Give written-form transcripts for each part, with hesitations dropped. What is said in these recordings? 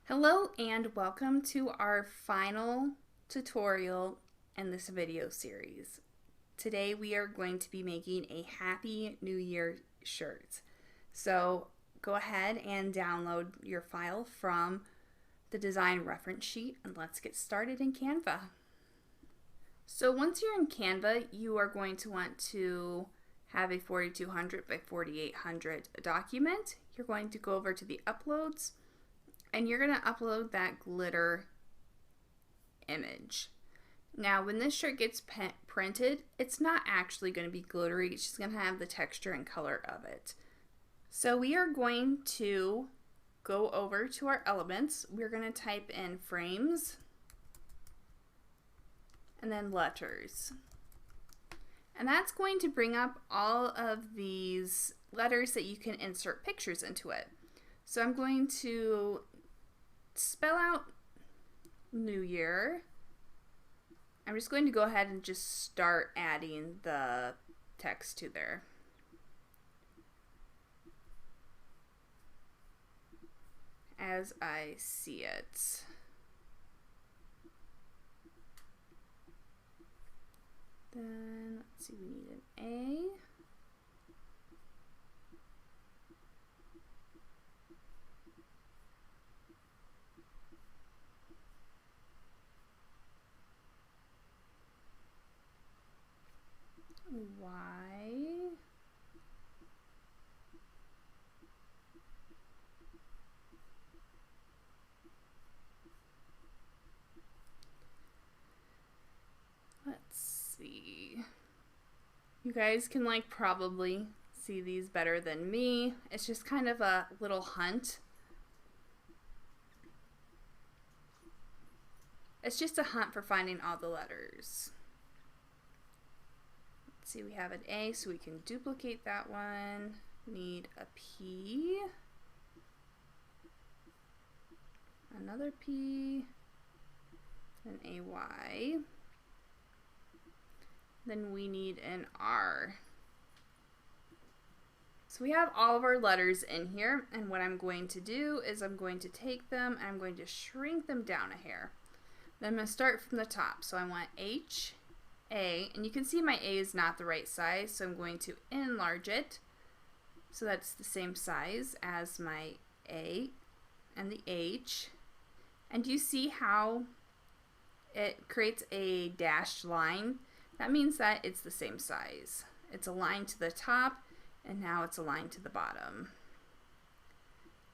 Hello and welcome to our final tutorial in this video series. Today we are going to be making a Happy New Year shirt. So go ahead and download your file from the design reference sheet and let's get started in Canva. So once you're in Canva, you are going to want to have a 4200 by 4800 document. You're going to go over to the uploads and you're going to upload that glitter image. Now when this shirt gets printed, it's not actually going to be glittery, it's just going to have the texture and color of it. So we are going to go over to our elements. We're going to type in frames and then letters. And that's going to bring up all of these letters that you can insert pictures into it. So I'm going to spell out New Year. I'm just going to go ahead and just start adding the text to there. As I see it. Then let's see, we need an A. Y. Let's see. You guys can probably see these better than me. It's just kind of a little hunt. It's just a hunt for finding all the letters. Let's see, we have an A, so we can duplicate that one. We need a P. Another P. An AY. Then we need an R. So we have all of our letters in here, and what I'm going to do is I'm going to take them and I'm going to shrink them down a hair. Then I'm going to start from the top. So I want H, A, and you can see my A is not the right size, so I'm going to enlarge it so that's the same size as my A and the H. And you see how it creates a dashed line? That means that it's the same size. It's a line to the top, and now it's a line to the bottom.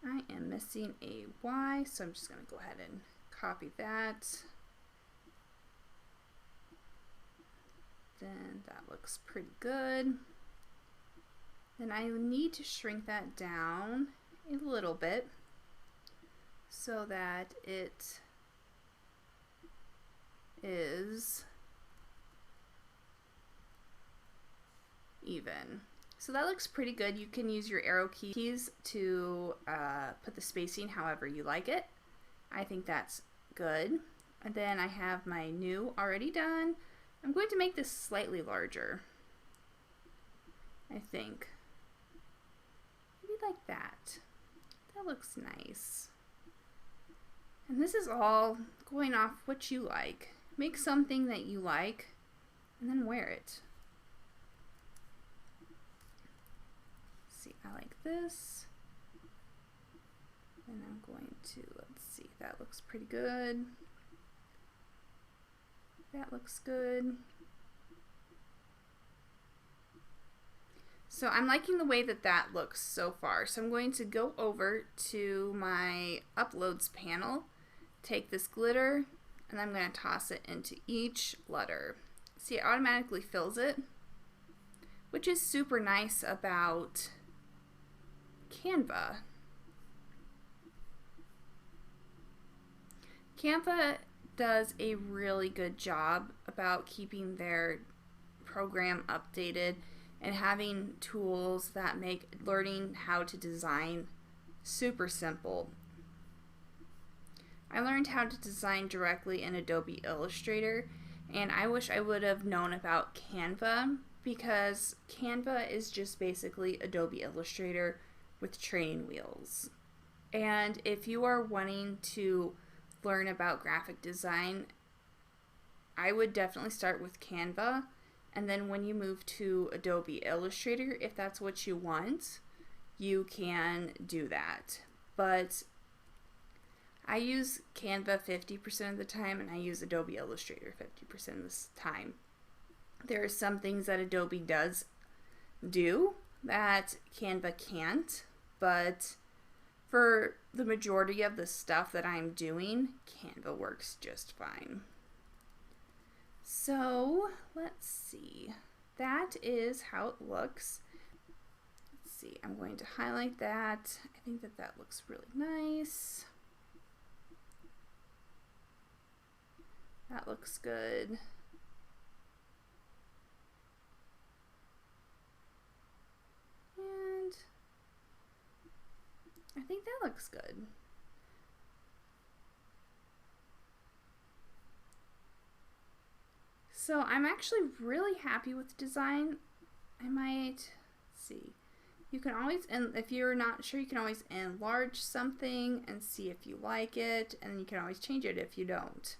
I am missing a Y, so I'm just going to go ahead and copy that. Then that looks pretty good. Then I need to shrink that down a little bit so that it is even. So that looks pretty good. You can use your arrow keys to put the spacing however you like it. I think that's good. And then I have my new already done. I'm going to make this slightly larger, I think. Maybe like that. That looks nice. And this is all going off what you like. Make something that you like and then wear it. See, I like this. And I'm going to, let's see, that looks pretty good. That looks good. So I'm liking the way that that looks so far. So I'm going to go over to my uploads panel, take this glitter, and I'm going to toss it into each letter. See, it automatically fills it, which is super nice about Canva. Canva does a really good job about keeping their program updated and having tools that make learning how to design super simple. I learned how to design directly in Adobe Illustrator, and I wish I would have known about Canva because Canva is just basically Adobe Illustrator with training wheels. And if you are wanting to learn about graphic design, I would definitely start with Canva. And then when you move to Adobe Illustrator, if that's what you want, you can do that. But I use Canva 50% of the time, and I use Adobe Illustrator 50% of the time. There are some things that Adobe does do that Canva can't, but for the majority of the stuff that I'm doing, Canva works just fine. So let's see. That is how it looks. Let's see. I'm going to highlight that. I think that that looks really nice. That looks good. And I think that looks good. So I'm actually really happy with the design. I might see. You can always, and if you're not sure, you can always enlarge something and see if you like it, and you can always change it if you don't.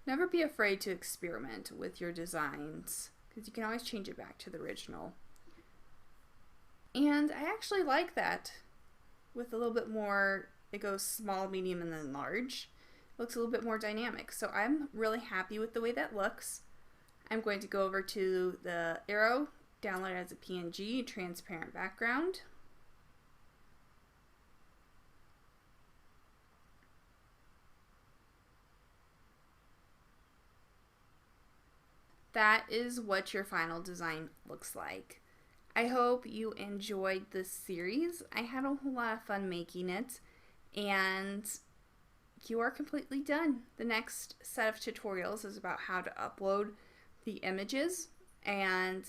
Never be afraid to experiment with your designs, because you can always change it back to the original. And I actually like that with a little bit more, it goes small, medium, and then large. It looks a little bit more dynamic. So I'm really happy with the way that looks. I'm going to go over to the arrow, download as a PNG, transparent background. That is what your final design looks like. I hope you enjoyed this series. I had a whole lot of fun making it, and you are completely done. The next set of tutorials is about how to upload the images, and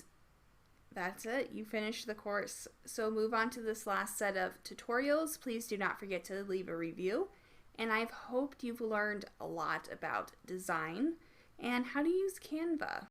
that's it. You finished the course. So move on to this last set of tutorials. Please do not forget to leave a review, and I've hoped you've learned a lot about design and how to use Canva.